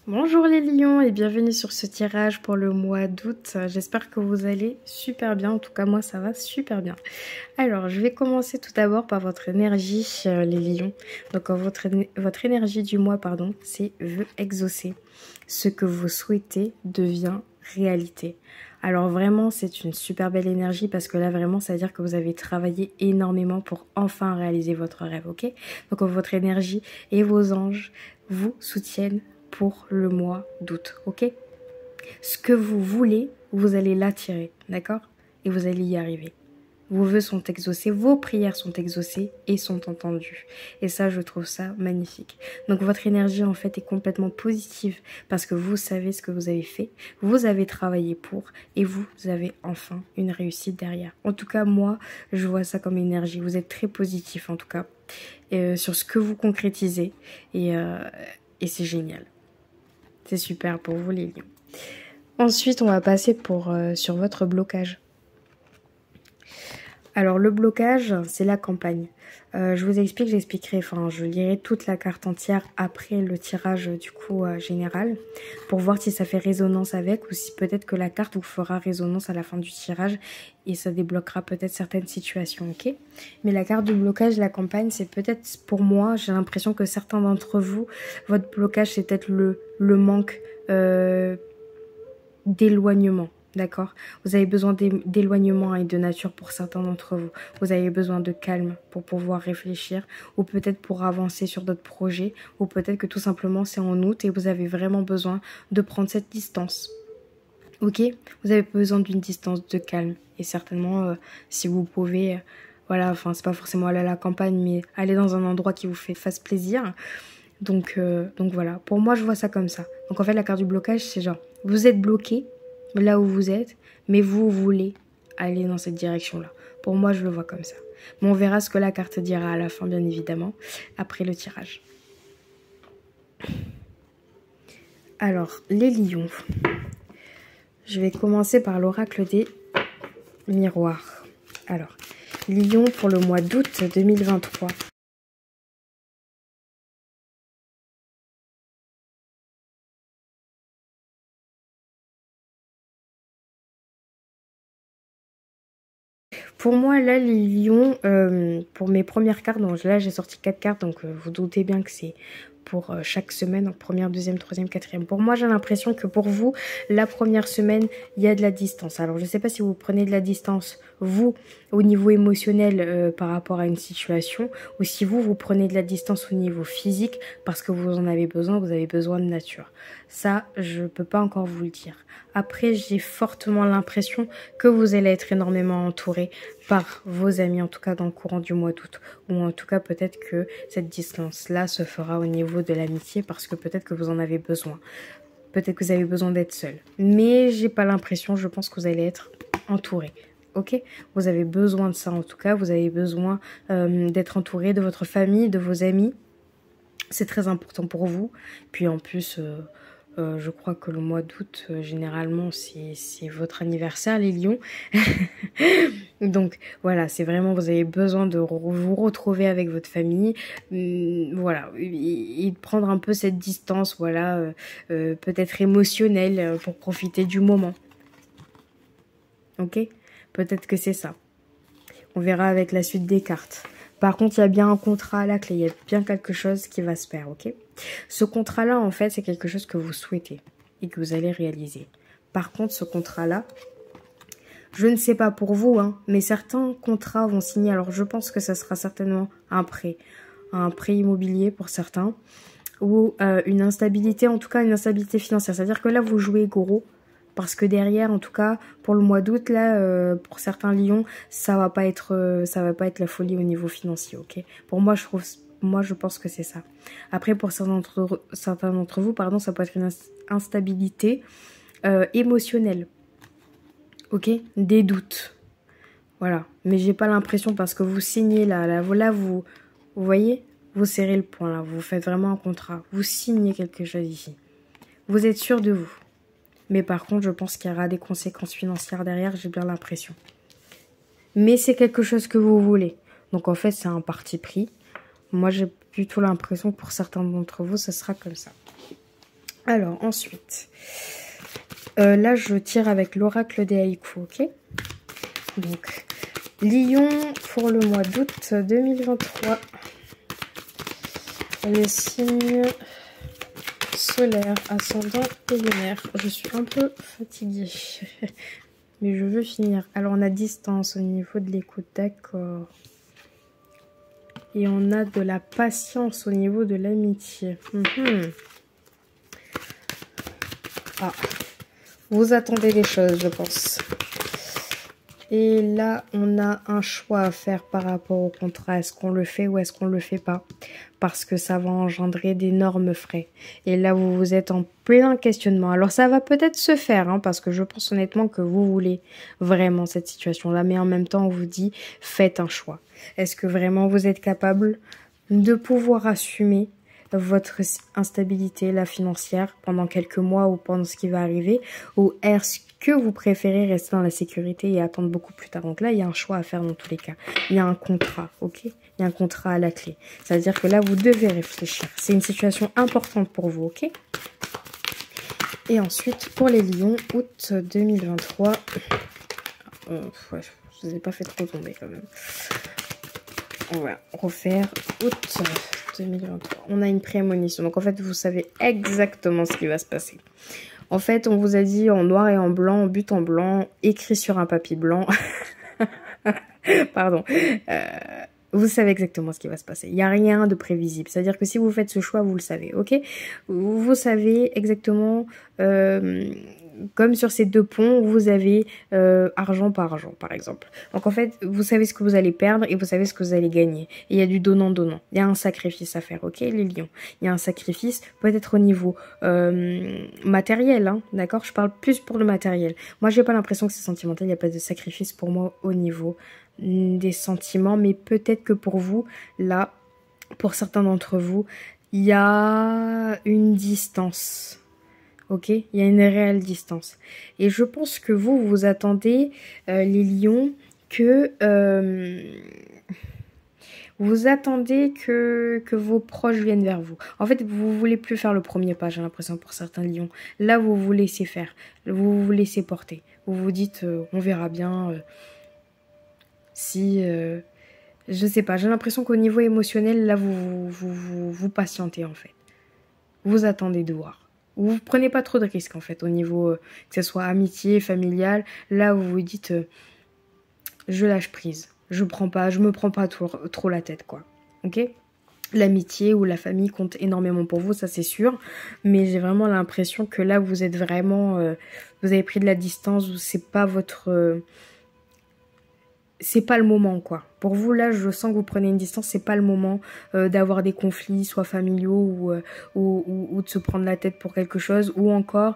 Bonjour les lions et bienvenue sur ce tirage pour le mois d'août. J'espère que vous allez super bien, en tout cas moi ça va super bien. Alors je vais commencer tout d'abord par votre énergie les lions. Donc votre énergie du mois c'est vœux exaucés. Ce que vous souhaitez devient réalité. Alors vraiment c'est une super belle énergie parce que là vraiment ça veut dire que vous avez travaillé énormément pour enfin réaliser votre rêve, ok? Donc votre énergie et vos anges vous soutiennent pour le mois d'août, ok? Ce que vous voulez, vous allez l'attirer, d'accord? Et vous allez y arriver. Vos vœux sont exaucés, vos prières sont exaucées et sont entendues. Et ça, je trouve ça magnifique. Donc votre énergie, en fait, est complètement positive parce que vous savez ce que vous avez fait, vous avez travaillé pour et vous avez enfin une réussite derrière. En tout cas, moi, je vois ça comme énergie. Vous êtes très positif, en tout cas, sur ce que vous concrétisez et c'est génial. C'est super pour vous les lions. Ensuite, on va passer sur votre blocage. Alors le blocage, c'est la campagne. Je vous explique, j'expliquerai, je lirai toute la carte entière après le tirage du coup général pour voir si ça fait résonance avec ou si peut-être que la carte vous fera résonance à la fin du tirage et ça débloquera peut-être certaines situations, ok? Mais la carte du blocage, la campagne, c'est peut-être pour moi, j'ai l'impression que certains d'entre vous, votre blocage c'est peut-être le manque d'éloignement. D'accord? Vous avez besoin d'éloignement et de nature pour certains d'entre vous. Vous avez besoin de calme pour pouvoir réfléchir ou peut-être pour avancer sur d'autres projets ou peut-être que tout simplement c'est en août et vous avez vraiment besoin de prendre cette distance. Ok? Vous avez besoin d'une distance de calme et certainement si vous pouvez, voilà, c'est pas forcément aller à la campagne mais aller dans un endroit qui vous fasse plaisir. Donc voilà, pour moi je vois ça comme ça. Donc en fait la carte du blocage c'est genre, vous êtes bloqué là où vous êtes, mais vous voulez aller dans cette direction-là. Pour moi, je le vois comme ça. Mais on verra ce que la carte dira à la fin, bien évidemment, après le tirage. Alors, les lions. Je vais commencer par l'oracle des miroirs. Alors, lions pour le mois d'août 2023. Pour moi, là, les lions, pour mes premières cartes, donc là, j'ai sorti 4 cartes, donc vous doutez bien que c'est pour chaque semaine, donc première, deuxième, troisième, quatrième. Pour moi, j'ai l'impression que pour vous, la première semaine, il y a de la distance. Alors, je ne sais pas si vous prenez de la distance, vous, au niveau émotionnel par rapport à une situation, ou si vous prenez de la distance au niveau physique parce que vous en avez besoin, vous avez besoin de nature. Ça, je ne peux pas encore vous le dire. Après, j'ai fortement l'impression que vous allez être énormément entouré par vos amis, en tout cas dans le courant du mois d'août. Ou en tout cas, peut-être que cette distance-là se fera au niveau de l'amitié parce que peut-être que vous en avez besoin. Peut-être que vous avez besoin d'être seul. Mais j'ai pas l'impression, je pense que vous allez être entouré. Ok? Vous avez besoin de ça en tout cas. Vous avez besoin d'être entouré de votre famille, de vos amis. C'est très important pour vous. Puis en plus... je crois que le mois d'août, généralement, c'est votre anniversaire, les lions. Donc, voilà, c'est vraiment, vous avez besoin de vous retrouver avec votre famille. Voilà, et de prendre un peu cette distance, voilà, peut-être émotionnelle pour profiter du moment. Ok? Peut-être que c'est ça. On verra avec la suite des cartes. Par contre, il y a bien un contrat à la clé. Il y a bien quelque chose qui va se faire, ok? Ce contrat-là, en fait, c'est quelque chose que vous souhaitez et que vous allez réaliser. Par contre, ce contrat-là, je ne sais pas pour vous, mais certains contrats vont signer. Alors, je pense que ça sera certainement un prêt immobilier pour certains, ou une instabilité, en tout cas une instabilité financière. C'est-à-dire que là, vous jouez gros. Parce que derrière, en tout cas, pour le mois d'août, là, pour certains lions, ça va pas être la folie au niveau financier, ok? Pour moi, je pense que c'est ça. Après, pour certains d'entre vous, ça peut être une instabilité émotionnelle, ok? Des doutes, voilà. Mais j'ai pas l'impression parce que vous signez là, vous voyez, vous serrez le point là, vous faites vraiment un contrat, vous signez quelque chose ici. Vous êtes sûr de vous. Mais par contre, je pense qu'il y aura des conséquences financières derrière, j'ai bien l'impression. Mais c'est quelque chose que vous voulez. Donc en fait, c'est un parti pris. Moi, j'ai plutôt l'impression que pour certains d'entre vous, ce sera comme ça. Alors, ensuite, là, je tire avec l'oracle des haïkus, ok? Donc, Lion pour le mois d'août 2023. Les signes solaires, ascendant et lunaire. Je suis un peu fatiguée, mais je veux finir. Alors, on a distance au niveau de l'écoute, d'accord. Et on a de la patience au niveau de l'amitié. Ah, vous attendez les choses, je pense. Et là, on a un choix à faire par rapport au contrat. Est-ce qu'on le fait ou est-ce qu'on le fait pas? Parce que ça va engendrer d'énormes frais. Et là, vous êtes en plein questionnement. Alors, ça va peut-être se faire, hein, parce que je pense honnêtement que vous voulez vraiment cette situation-là. Mais en même temps, on vous dit, faites un choix. Est-ce que vraiment vous êtes capable de pouvoir assumer votre instabilité, la financière, pendant quelques mois ou pendant ce qui va arriver? Ou est-ce que vous préférez rester dans la sécurité et attendre beaucoup plus tard? Donc là, il y a un choix à faire dans tous les cas. Il y a un contrat, ok? Il y a un contrat à la clé. C'est-à-dire que là, vous devez réfléchir. C'est une situation importante pour vous, ok? Et ensuite, pour les lions, août 2023. Ouais, je ne vous ai pas fait trop tomber quand même. On va refaire août 2023. On a une prémonition. Donc en fait, vous savez exactement ce qui va se passer. En fait, on vous a dit en noir et en blanc, en but en blanc, écrit sur un papier blanc. Pardon. Vous savez exactement ce qui va se passer. Il n'y a rien de prévisible. C'est-à-dire que si vous faites ce choix, vous le savez, ok? Vous savez exactement... comme sur ces deux ponts, vous avez argent par argent, par exemple. Donc en fait, vous savez ce que vous allez perdre et vous savez ce que vous allez gagner. Et il y a du donnant-donnant. Il y a un sacrifice à faire, ok, les lions? Il y a un sacrifice, peut-être au niveau matériel, hein, d'accord? Je parle plus pour le matériel. Moi, j'ai pas l'impression que c'est sentimental. Il n'y a pas de sacrifice pour moi au niveau des sentiments. Mais peut-être que pour vous, là, pour certains d'entre vous, il y a une distance. Ok, il y a une réelle distance. Et je pense que vous attendez, les lions, que vous attendez que vos proches viennent vers vous. En fait, vous voulez plus faire le premier pas, j'ai l'impression, pour certains lions. Là, vous vous laissez faire, vous vous laissez porter. Vous vous dites, on verra bien si... je sais pas, j'ai l'impression qu'au niveau émotionnel, là, vous patientez, en fait. Vous attendez de voir. Vous prenez pas trop de risques en fait au niveau que ce soit amitié, familial. Là vous vous dites je lâche prise, je me prends pas trop la tête quoi. Ok? L'amitié ou la famille compte énormément pour vous, ça c'est sûr. Mais j'ai vraiment l'impression que là vous êtes vraiment, vous avez pris de la distance, c'est pas votre c'est pas le moment quoi. Pour vous là, je sens que vous prenez une distance, c'est pas le moment d'avoir des conflits, soit familiaux ou de se prendre la tête pour quelque chose, ou encore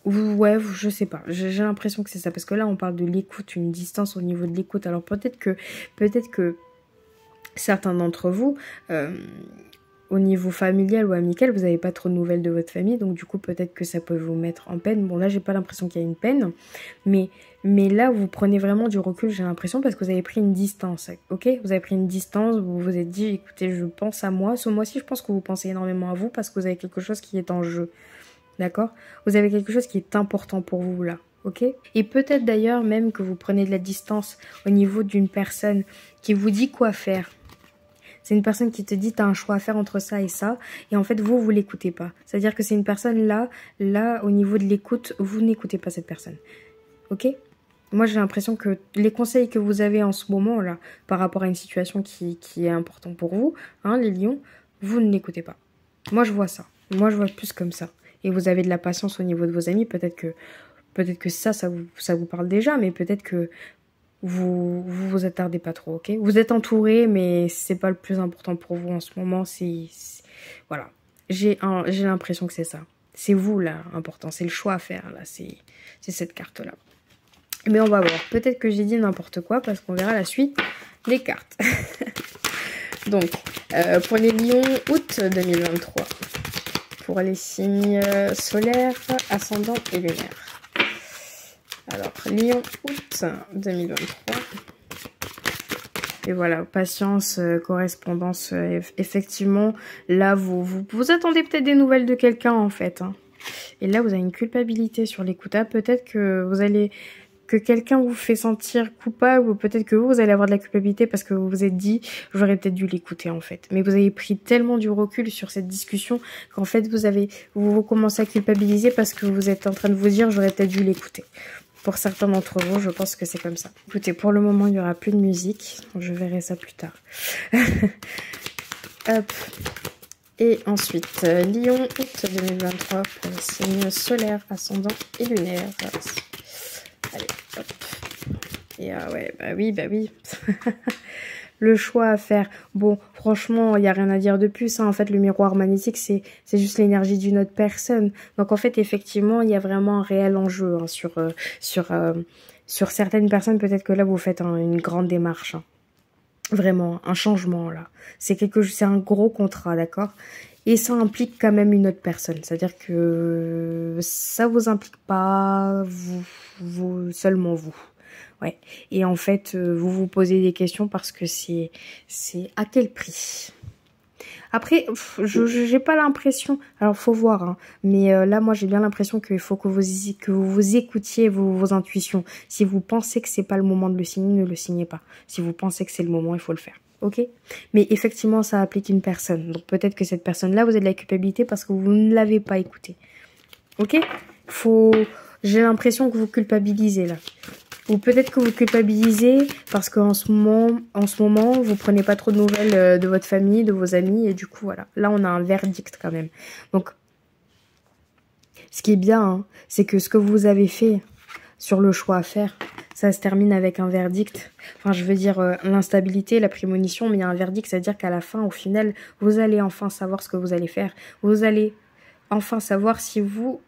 ouais, je sais pas. J'ai l'impression que c'est ça parce que là on parle de l'écoute, une distance au niveau de l'écoute. Alors peut-être que certains d'entre vous au niveau familial ou amical, vous n'avez pas trop de nouvelles de votre famille, donc du coup peut-être que ça peut vous mettre en peine. Bon là j'ai pas l'impression qu'il y a une peine, mais là vous prenez vraiment du recul, j'ai l'impression, parce que vous avez pris une distance, ok? Vous avez pris une distance, vous vous êtes dit, écoutez, je pense à moi. Ce mois-ci, je pense que vous pensez énormément à vous parce que vous avez quelque chose qui est en jeu, d'accord? Vous avez quelque chose qui est important pour vous là, ok? Et peut-être d'ailleurs même que vous prenez de la distance au niveau d'une personne qui vous dit quoi faire. C'est une personne qui te dit t'as un choix à faire entre ça et ça, et en fait vous l'écoutez pas. C'est-à-dire que c'est une personne là au niveau de l'écoute, vous n'écoutez pas cette personne. Ok? Moi j'ai l'impression que les conseils que vous avez en ce moment là, par rapport à une situation qui est importante pour vous, hein, les lions, vous ne l'écoutez pas. Moi je vois ça. Moi je vois plus comme ça. Et vous avez de la patience au niveau de vos amis, peut-être que ça vous parle déjà, mais peut-être que vous attardez pas trop, ok? Vous êtes entouré, mais c'est pas le plus important pour vous en ce moment. Voilà. J'ai l'impression que c'est ça. C'est vous là, important. C'est le choix à faire là. C'est cette carte là. Mais on va voir. Peut-être que j'ai dit n'importe quoi parce qu'on verra la suite des cartes. Donc, pour les lions, août 2023. Pour les signes solaires, ascendant et lunaire. Alors, Lion, août 2023. Et voilà, patience, correspondance, effectivement, là, vous attendez peut-être des nouvelles de quelqu'un, en fait. Hein. Et là, vous avez une culpabilité sur l'écoute. Ah, peut-être que vous allez... que quelqu'un vous fait sentir coupable, ou peut-être que vous allez avoir de la culpabilité parce que vous vous êtes dit, j'aurais peut-être dû l'écouter, en fait. Mais vous avez pris tellement du recul sur cette discussion qu'en fait, vous commencez à culpabiliser parce que vous êtes en train de vous dire, j'aurais peut-être dû l'écouter. Pour certains d'entre vous, je pense que c'est comme ça. Écoutez, pour le moment, il n'y aura plus de musique. Je verrai ça plus tard. Hop. Et ensuite, Lion, août 2023, pour les signes solaires, ascendant et lunaire. Allez, hop. Et ouais, bah oui. Le choix à faire. Bon, franchement, il n'y a rien à dire de plus. Hein. En fait, le miroir magnétique, c'est juste l'énergie d'une autre personne. Donc, en fait, effectivement, il y a vraiment un réel enjeu hein, sur certaines personnes. Peut-être que là, vous faites une grande démarche. Hein. Vraiment, un changement, là. C'est un gros contrat, d'accord? Et ça implique quand même une autre personne. C'est-à-dire que ça vous implique pas seulement vous. Ouais. Et en fait, vous vous posez des questions parce que c'est à quel prix? Après, j'ai pas l'impression. Alors, faut voir. Hein, mais là, moi, j'ai bien l'impression qu'il faut que vous écoutiez vos intuitions. Si vous pensez que c'est pas le moment de le signer, ne le signez pas. Si vous pensez que c'est le moment, il faut le faire. Ok? Mais effectivement, ça applique une personne. Donc peut-être que cette personne-là, vous avez de la culpabilité parce que vous ne l'avez pas écoutée. Ok? J'ai l'impression que vous culpabilisez là. Ou peut-être que vous culpabilisez parce qu'en ce moment, vous prenez pas trop de nouvelles de votre famille, de vos amis, et du coup, voilà. Là, on a un verdict quand même. Donc, ce qui est bien, hein, c'est que ce que vous avez fait sur le choix à faire, ça se termine avec un verdict. Enfin, je veux dire, l'instabilité, la prémonition, mais il y a un verdict, c'est-à-dire qu'à la fin, au final, vous allez enfin savoir ce que vous allez faire. Vous allez enfin savoir si vous...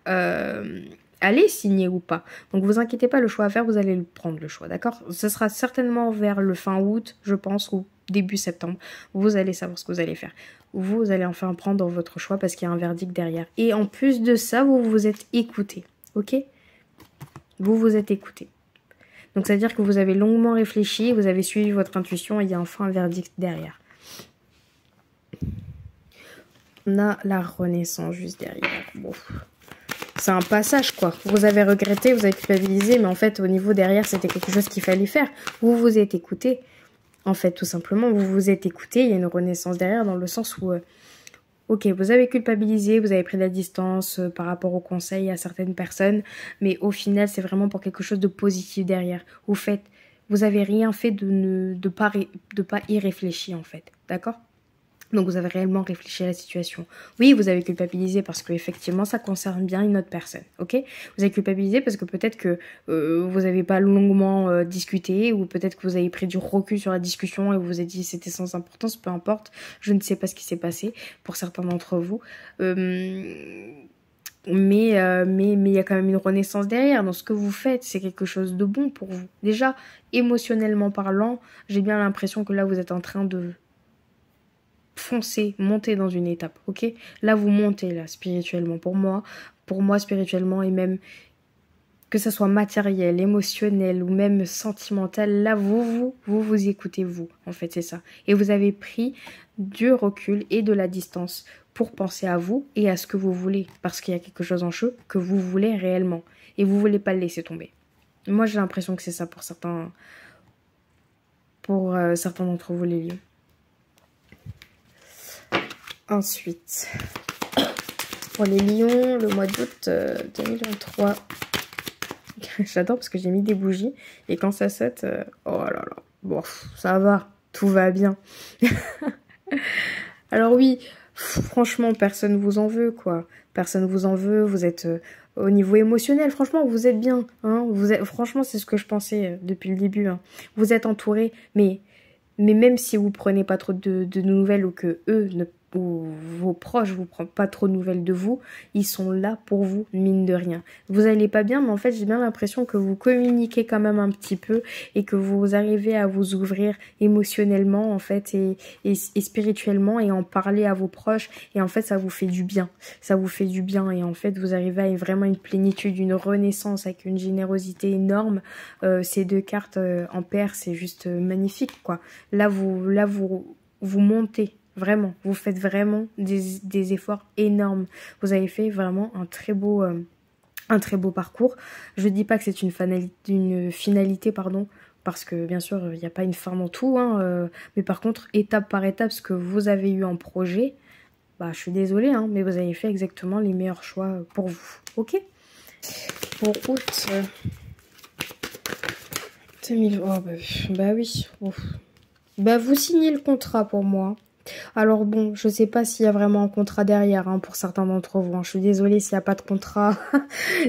allez signer ou pas. Donc vous inquiétez pas, le choix à faire, vous allez le prendre le choix, d'accord? Ce sera certainement vers le fin août, je pense, ou début septembre. Vous allez savoir ce que vous allez faire. Vous allez enfin prendre votre choix parce qu'il y a un verdict derrière. Et en plus de ça, vous vous êtes écouté, ok? Vous vous êtes écouté. Donc ça veut dire que vous avez longuement réfléchi, vous avez suivi votre intuition et il y a enfin un verdict derrière. On a la renaissance juste derrière. Bon. C'est un passage, quoi. Vous avez regretté, vous avez culpabilisé, mais en fait, au niveau derrière, c'était quelque chose qu'il fallait faire. Vous vous êtes écouté. En fait, tout simplement, vous vous êtes écouté. Il y a une renaissance derrière dans le sens où, ok, vous avez culpabilisé, vous avez pris de la distance par rapport aux conseils à certaines personnes, mais au final, c'est vraiment pour quelque chose de positif derrière. Vous avez rien fait de pas y réfléchir, en fait. D'accord ? Donc vous avez réellement réfléchi à la situation. Oui, vous avez culpabilisé parce que effectivement ça concerne bien une autre personne, ok? Vous avez culpabilisé parce que peut-être que vous n'avez pas longuement discuté, ou peut-être que vous avez pris du recul sur la discussion et vous vous êtes dit c'était sans importance, peu importe, je ne sais pas ce qui s'est passé pour certains d'entre vous. Mais il y a quand même une renaissance derrière. Dans ce que vous faites, c'est quelque chose de bon pour vous. Déjà, émotionnellement parlant, j'ai bien l'impression que là vous êtes en train de foncez, montez dans une étape, ok? Là, vous montez, là, spirituellement. Pour moi, spirituellement, et même que ça soit matériel, émotionnel ou même sentimental, là, vous écoutez, vous, en fait, c'est ça. Et vous avez pris du recul et de la distance pour penser à vous et à ce que vous voulez, parce qu'il y a quelque chose en jeu que vous voulez réellement, et vous voulez pas le laisser tomber. Moi, j'ai l'impression que c'est ça pour certains d'entre vous, les lions. Ensuite, pour les lions, le mois d'août 2023. J'adore parce que j'ai mis des bougies et quand ça saute, oh là là, bon, ça va, tout va bien. Alors oui, franchement, personne vous en veut, quoi. Personne vous en veut, vous êtes au niveau émotionnel, franchement, vous êtes bien. Hein, franchement, c'est ce que je pensais depuis le début. Hein. Vous êtes entouré, mais même si vous prenez pas trop de nouvelles ou que eux ou vos proches vous prennent pas trop de nouvelles de vous, ils sont là pour vous, mine de rien. Vous allez pas bien, mais en fait, j'ai bien l'impression que vous communiquez quand même un petit peu et que vous arrivez à vous ouvrir émotionnellement, en fait, et spirituellement et en parler à vos proches. Et en fait, ça vous fait du bien. Ça vous fait du bien et en fait, vous arrivez à vraiment une plénitude, une renaissance avec une générosité énorme. Ces deux cartes en paire, c'est juste magnifique, quoi. Là, vous montez. Vraiment, vous faites vraiment des efforts énormes. Vous avez fait vraiment un très beau parcours. Je dis pas que c'est une finalité, pardon, parce que bien sûr, il n'y a pas une fin dans tout, hein, mais par contre, étape par étape, ce que vous avez eu en projet, bah, je suis désolée, hein, mais vous avez fait exactement les meilleurs choix pour vous. Ok? Pour août 2000, oh, bah oui. Ouf. Bah, vous signez le contrat pour moi. Alors bon, je sais pas s'il y a vraiment un contrat derrière, hein, pour certains d'entre vous. Hein. Je suis désolée s'il n'y a pas de contrat,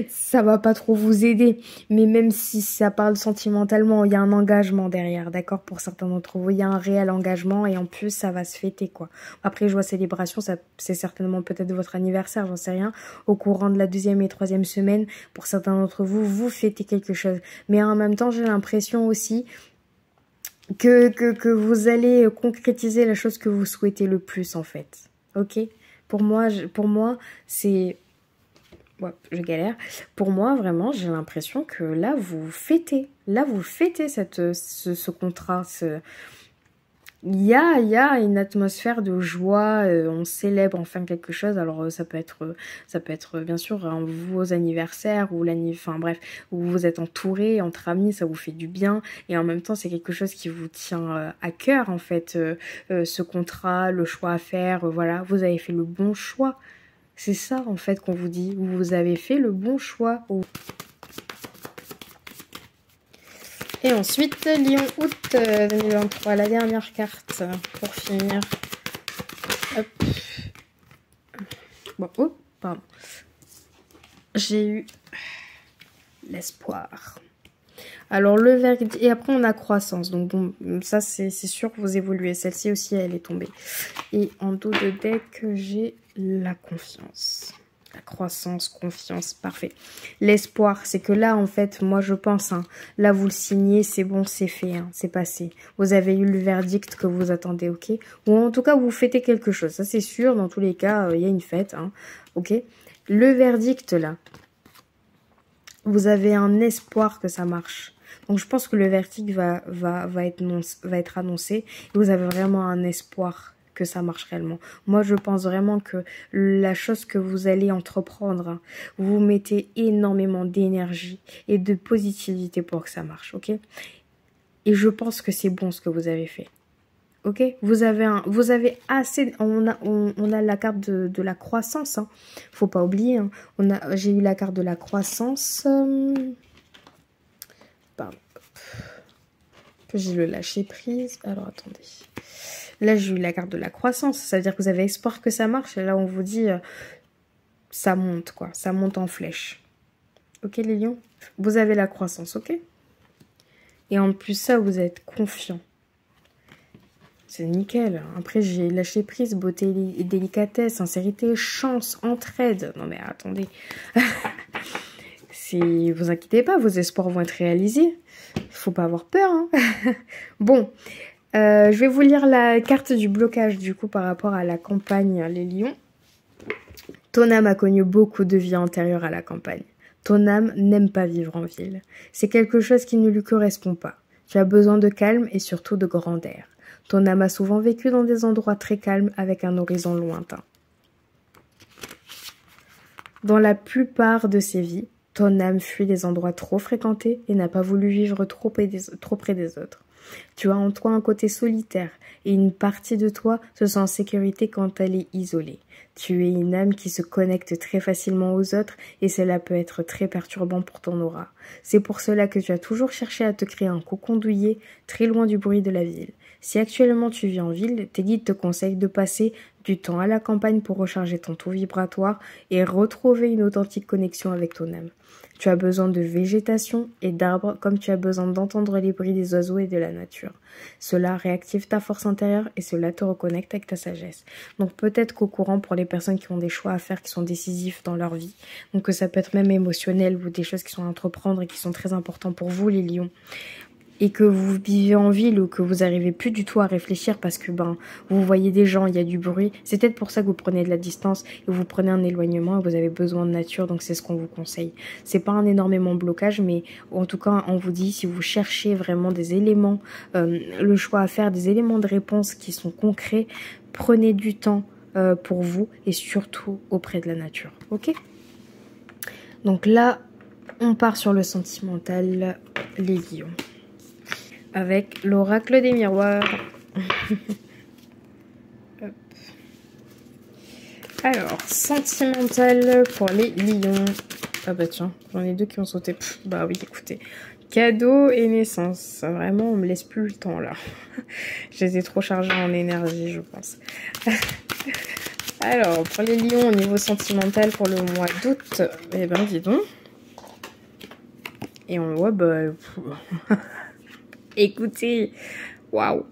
ça va pas trop vous aider. Mais même si ça parle sentimentalement, il y a un engagement derrière, d'accord? Pour certains d'entre vous, il y a un réel engagement et en plus, ça va se fêter, quoi. Après, je vois célébration, c'est certainement peut-être votre anniversaire, j'en sais rien. Au courant de la 2e et 3e semaine, pour certains d'entre vous, vous fêtez quelque chose. Mais en même temps, j'ai l'impression aussi que vous allez concrétiser la chose que vous souhaitez le plus, en fait. Ok? Pour moi, c'est... Ouais, je galère. Pour moi, vraiment, j'ai l'impression que là, vous fêtez. Là, vous fêtez ce contrat, Il y a une atmosphère de joie, on célèbre enfin quelque chose. Alors ça peut être bien sûr vos anniversaires ou enfin bref, où vous êtes entouré entre amis, ça vous fait du bien et en même temps c'est quelque chose qui vous tient à cœur en fait, ce contrat, le choix à faire, voilà, vous avez fait le bon choix. C'est ça en fait qu'on vous dit, vous avez fait le bon choix. Et ensuite, Lion août 2023, la dernière carte pour finir. Hop. Bon, oh, pardon. J'ai eu l'espoir. Alors, le verdict. Et après, on a croissance. Donc, bon, ça, c'est sûr que vous évoluez. Celle-ci aussi, elle est tombée. Et en dos de deck, j'ai la confiance. La croissance, confiance, parfait. L'espoir, c'est que là, en fait, moi, je pense, hein, là, vous le signez, c'est bon, c'est fait, hein, c'est passé. Vous avez eu le verdict que vous attendez, ok? Ou en tout cas, vous fêtez quelque chose, ça, c'est sûr. Dans tous les cas, il y a une fête, hein, ok? Le verdict, là, vous avez un espoir que ça marche. Donc, je pense que le verdict va être annoncé. Et vous avez vraiment un espoir que ça marche réellement. Moi, je pense vraiment que la chose que vous allez entreprendre, hein, vous mettez énormément d'énergie et de positivité pour que ça marche, ok? Et je pense que c'est bon ce que vous avez fait. Ok, vous avez assez. On a la carte de la croissance. Hein. Faut pas oublier. Hein. J'ai eu la carte de la croissance. Pardon. J'ai le lâcher prise. Alors attendez. Là, j'ai eu la carte de la croissance. Ça veut dire que vous avez espoir que ça marche. Et là, on vous dit, ça monte, quoi. Ça monte en flèche. Ok, les lions? Vous avez la croissance, ok? Et en plus, ça, vous êtes confiant. C'est nickel. Après, j'ai lâché prise, beauté et délicatesse, sincérité, chance, entraide. Non, mais attendez. Vous inquiétez pas, vos espoirs vont être réalisés. Il faut pas avoir peur. Hein. Bon. Je vais vous lire la carte du blocage du coup par rapport à la campagne, les lions. Ton âme a connu beaucoup de vie antérieure à la campagne. Ton âme n'aime pas vivre en ville. C'est quelque chose qui ne lui correspond pas. Tu as besoin de calme et surtout de grand air. Ton âme a souvent vécu dans des endroits très calmes avec un horizon lointain. Dans la plupart de ses vies, ton âme fuit des endroits trop fréquentés et n'a pas voulu vivre trop près des autres. Tu as en toi un côté solitaire et une partie de toi se sent en sécurité quand elle est isolée. Tu es une âme qui se connecte très facilement aux autres et cela peut être très perturbant pour ton aura. C'est pour cela que tu as toujours cherché à te créer un cocon douillet très loin du bruit de la ville. Si actuellement tu vis en ville, tes guides te conseillent de passer du temps à la campagne pour recharger ton taux vibratoire et retrouver une authentique connexion avec ton âme. Tu as besoin de végétation et d'arbres comme tu as besoin d'entendre les bruits des oiseaux et de la nature. Cela réactive ta force intérieure et cela te reconnecte avec ta sagesse. Donc peut-être qu'au courant pour les personnes qui ont des choix à faire qui sont décisifs dans leur vie, donc ça peut être même émotionnel ou des choses qui sont à entreprendre et qui sont très importantes pour vous les lions, et que vous vivez en ville ou que vous arrivez plus du tout à réfléchir parce que vous voyez des gens, il y a du bruit, c'est peut-être pour ça que vous prenez de la distance et vous prenez un éloignement et vous avez besoin de nature, donc c'est ce qu'on vous conseille. C'est pas un énormément blocage, mais en tout cas on vous dit si vous cherchez vraiment des éléments, le choix à faire, des éléments de réponse qui sont concrets, prenez du temps pour vous et surtout auprès de la nature, ok? Donc là on part sur le sentimental, les lions, avec l'oracle des miroirs. Hop. Alors, sentimental pour les lions. Ah bah tiens, j'en ai deux qui ont sauté. Bah oui, écoutez. Cadeau et naissance. Vraiment, on me laisse plus le temps là. Je les ai trop chargés en énergie, je pense. Alors, pour les lions au niveau sentimental pour le mois d'août, eh ben dis donc. Et on voit, écoutez, waouh,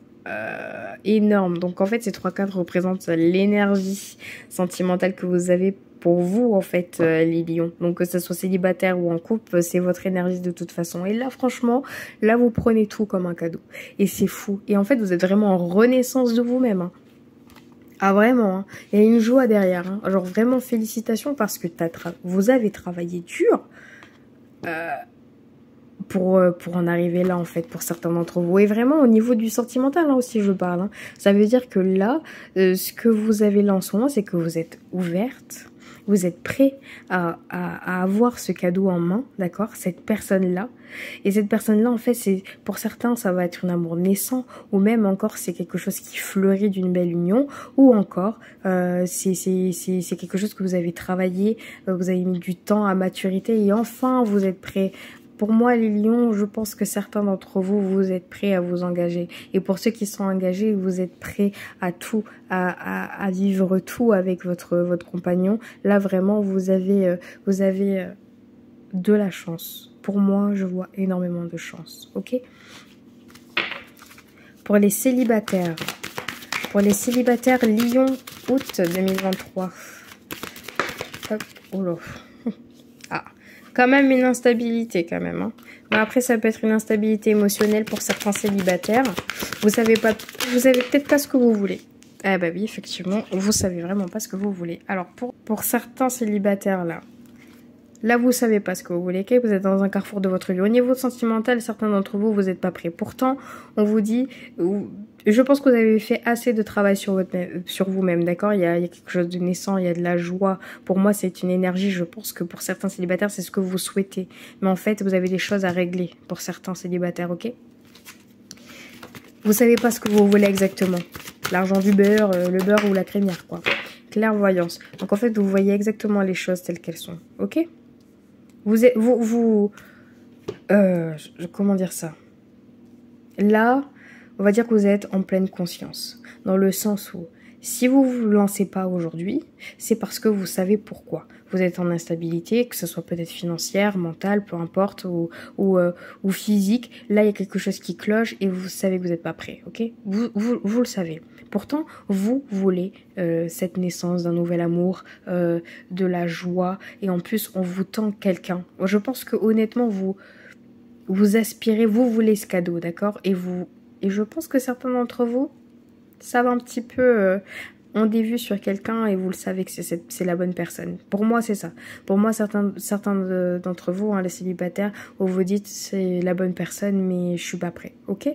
énorme. Donc en fait, ces trois cadres représentent l'énergie sentimentale que vous avez pour vous, en fait, les lions. Donc que ce soit célibataire ou en couple, c'est votre énergie de toute façon. Et là, franchement, là, vous prenez tout comme un cadeau. Et c'est fou. Et en fait, vous êtes vraiment en renaissance de vous-même, hein. Ah vraiment, hein. Il y a une joie derrière, hein. Genre vraiment félicitations parce que vous avez travaillé dur. Pour en arriver là en fait pour certains d'entre vous, et vraiment au niveau du sentimental hein, aussi je parle, hein. Ça veut dire que là ce que vous avez là en ce moment, c'est que vous êtes ouverte, vous êtes prêt à avoir ce cadeau en main, d'accord, cette personne là, et cette personne là en fait c'est pour certains ça va être un amour naissant, ou même encore c'est quelque chose qui fleurit d'une belle union, ou encore c'est quelque chose que vous avez travaillé, vous avez mis du temps à maturité et enfin vous êtes prêt. Pour moi, les lions, je pense que certains d'entre vous, vous êtes prêts à vous engager. Et pour ceux qui sont engagés, vous êtes prêts à tout, à vivre tout avec votre compagnon. Là, vraiment, vous avez de la chance. Pour moi, je vois énormément de chance. Ok? Pour les célibataires. Pour les célibataires, lion, août 2023. Hop, oh là. Ah. Quand même une instabilité quand même, hein. Mais après ça peut être une instabilité émotionnelle pour certains célibataires. Vous savez peut-être pas ce que vous voulez. Ah bah oui, effectivement, vous savez vraiment pas ce que vous voulez. Alors pour certains célibataires là vous savez pas ce que vous voulez, okay, vous êtes dans un carrefour de votre vie. Au niveau sentimental, certains d'entre vous n'êtes pas prêts. Pourtant, on vous dit, je pense que vous avez fait assez de travail sur vous-même, d'accord. Il y a quelque chose de naissant, il y a de la joie. Pour moi, c'est une énergie. Je pense que pour certains célibataires, c'est ce que vous souhaitez. Mais en fait, vous avez des choses à régler pour certains célibataires, ok. Vous savez pas ce que vous voulez exactement. L'argent du beurre, le beurre ou la crémière, quoi. Clairvoyance. Donc en fait, vous voyez exactement les choses telles qu'elles sont, ok. Comment dire ça? Là, on va dire que vous êtes en pleine conscience. Dans le sens où, si vous vous lancez pas aujourd'hui, c'est parce que vous savez pourquoi. Vous êtes en instabilité, que ce soit peut-être financière, mentale, peu importe, ou physique. Là, il y a quelque chose qui cloche et vous savez que vous n'êtes pas prêt, ok? Vous le savez. Pourtant, vous voulez cette naissance d'un nouvel amour, de la joie, et en plus, on vous tend quelqu'un. Je pense que honnêtement, vous aspirez, vous voulez ce cadeau, d'accord? Et je pense que certains d'entre vous savent un petit peu, ont des vues sur quelqu'un et vous le savez que c'est la bonne personne. Pour moi, c'est ça. Pour moi, certains d'entre vous, hein, les célibataires, où vous dites c'est la bonne personne, mais je suis pas prêt, ok?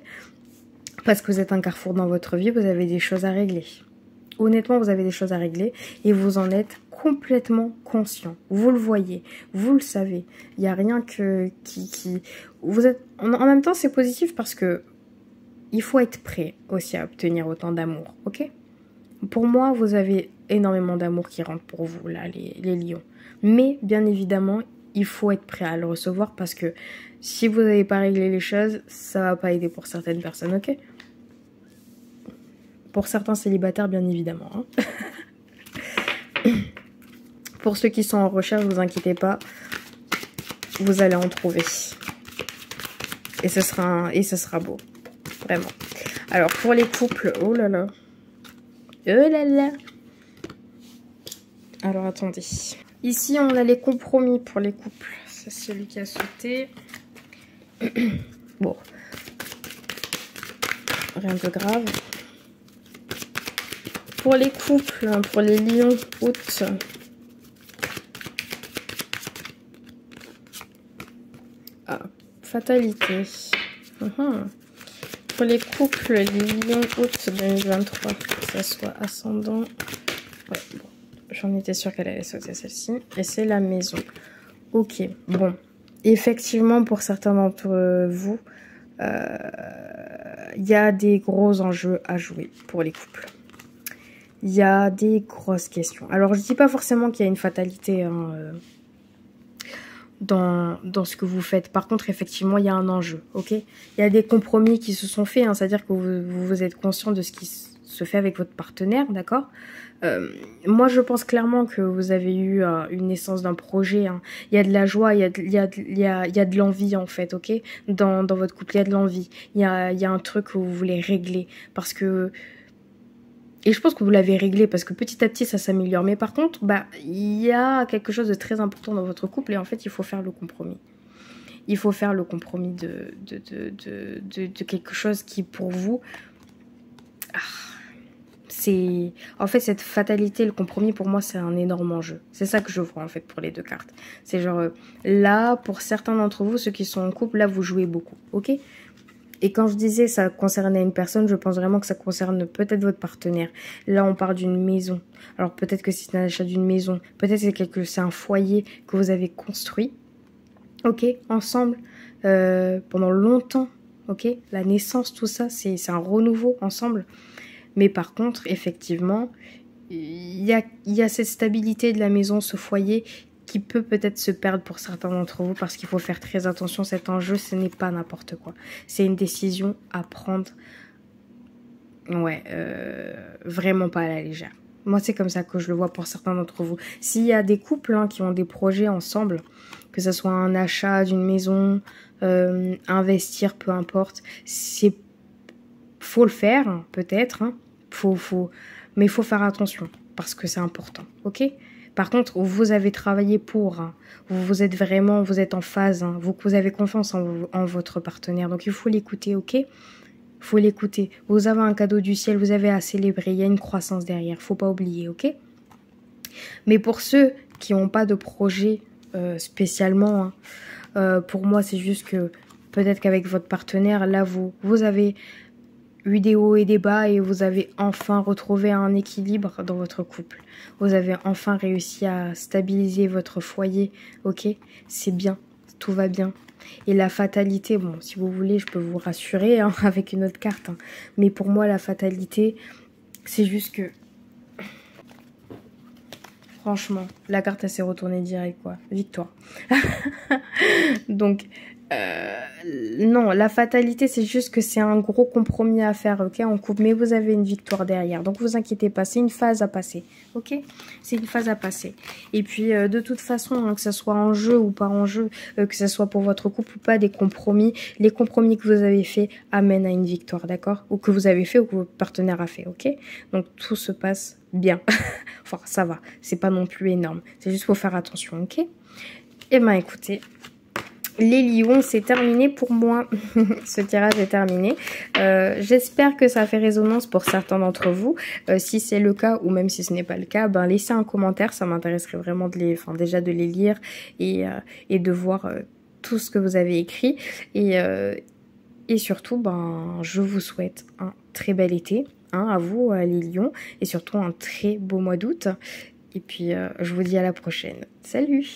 Parce que vous êtes un carrefour dans votre vie, vous avez des choses à régler. Honnêtement, vous avez des choses à régler et vous en êtes complètement conscient. Vous le voyez, vous le savez. Il n'y a rien qui... Vous êtes... En même temps, c'est positif parce que il faut être prêt aussi à obtenir autant d'amour, ok? Pour moi, vous avez énormément d'amour qui rentre pour vous, là, les lions. Mais, bien évidemment, il faut être prêt à le recevoir parce que si vous n'avez pas réglé les choses, ça va pas aider pour certaines personnes, ok? Pour certains célibataires, bien évidemment. Hein. Pour ceux qui sont en recherche, vous inquiétez pas, vous allez en trouver. Et ce sera beau. Vraiment. Alors, pour les couples, oh là là. Oh là là. Alors, attendez. Ici, on a les compromis pour les couples. C'est celui qui a sauté. Bon. Rien de grave. Pour les couples, pour les lions août. Ah, fatalité. Pour les couples, les lions août 2023, que ça soit ascendant. Ouais, bon. J'en étais sûre qu'elle allait sauter celle-ci. Et c'est la maison. Ok, bon. Effectivement, pour certains d'entre vous, il y a des gros enjeux à jouer pour les couples. Il y a des grosses questions. Alors, je dis pas forcément qu'il y a une fatalité hein, dans ce que vous faites. Par contre, effectivement, il y a un enjeu, ok? Il y a des compromis qui se sont faits, hein, c'est-à-dire que vous êtes conscient de ce qui se fait avec votre partenaire, d'accord? Moi, je pense clairement que vous avez eu une naissance d'un projet. Hein. Il y a de la joie, il y a de l'envie, en fait, ok? Dans votre couple, il y a de l'envie. Il y a un truc que vous voulez régler. Parce que... Et je pense que vous l'avez réglé parce que petit à petit, ça s'améliore. Mais par contre, bah, il y a quelque chose de très important dans votre couple et en fait, il faut faire le compromis. Il faut faire le compromis de quelque chose qui, pour vous... c'est... En fait, cette fatalité, le compromis, pour moi, c'est un énorme enjeu. C'est ça que je vois, en fait, pour les deux cartes. C'est genre, là, pour certains d'entre vous, ceux qui sont en couple, là, vous jouez beaucoup, ok? Et quand je disais ça concernait une personne, je pense vraiment que ça concerne peut-être votre partenaire. Là, on parle d'une maison. Alors, peut-être que c'est un achat d'une maison. Peut-être que c'est un foyer que vous avez construit, ok, ensemble, pendant longtemps, ok? La naissance, tout ça, c'est un renouveau ensemble. Mais par contre, effectivement, il y a cette stabilité de la maison, ce foyer, qui peut peut-être se perdre pour certains d'entre vous parce qu'il faut faire très attention. Cet enjeu, ce n'est pas n'importe quoi. C'est une décision à prendre, ouais, vraiment pas à la légère. Moi, c'est comme ça que je le vois pour certains d'entre vous. S'il y a des couples hein, qui ont des projets ensemble, que ce soit un achat d'une maison, investir, peu importe, faut le faire, hein, peut-être, hein, mais il faut faire attention parce que c'est important, ok? Par contre, vous avez travaillé pour, hein, vous êtes en phase, hein, vous avez confiance en votre partenaire, donc il faut l'écouter, ok? Il faut l'écouter. Vous avez un cadeau du ciel, vous avez à célébrer, il y a une croissance derrière, faut pas oublier, ok? Mais pour ceux qui n'ont pas de projet spécialement, hein, pour moi, c'est juste que peut-être qu'avec votre partenaire, là, vous avez eu des hauts et des bas et vous avez enfin retrouvé un équilibre dans votre couple. Vous avez enfin réussi à stabiliser votre foyer, ok? C'est bien, tout va bien. Et la fatalité, bon, si vous voulez, je peux vous rassurer hein, avec une autre carte. Hein. Mais pour moi, la fatalité, c'est juste que... Franchement, la carte, elle s'est retournée direct, quoi. Victoire. Donc... non, la fatalité, c'est juste que c'est un gros compromis à faire, ok, en couple, mais vous avez une victoire derrière, donc vous inquiétez pas, c'est une phase à passer, ok, c'est une phase à passer. Et puis, de toute façon, hein, que ça soit en jeu ou pas en jeu, que ça soit pour votre couple ou pas, des compromis, les compromis que vous avez fait amènent à une victoire, d'accord, ou que vous avez fait ou que votre partenaire a fait, ok, donc tout se passe bien, enfin, ça va, c'est pas non plus énorme, c'est juste faut faire attention, ok. Et ben, écoutez... Les lions, c'est terminé pour moi. Ce tirage est terminé. J'espère que ça fait résonance pour certains d'entre vous. Si c'est le cas ou même si ce n'est pas le cas, ben laissez un commentaire. Ça m'intéresserait vraiment déjà de les lire et de voir tout ce que vous avez écrit. Et surtout, ben je vous souhaite un très bel été hein, à vous, les lions, et surtout un très beau mois d'août. Et puis, je vous dis à la prochaine. Salut!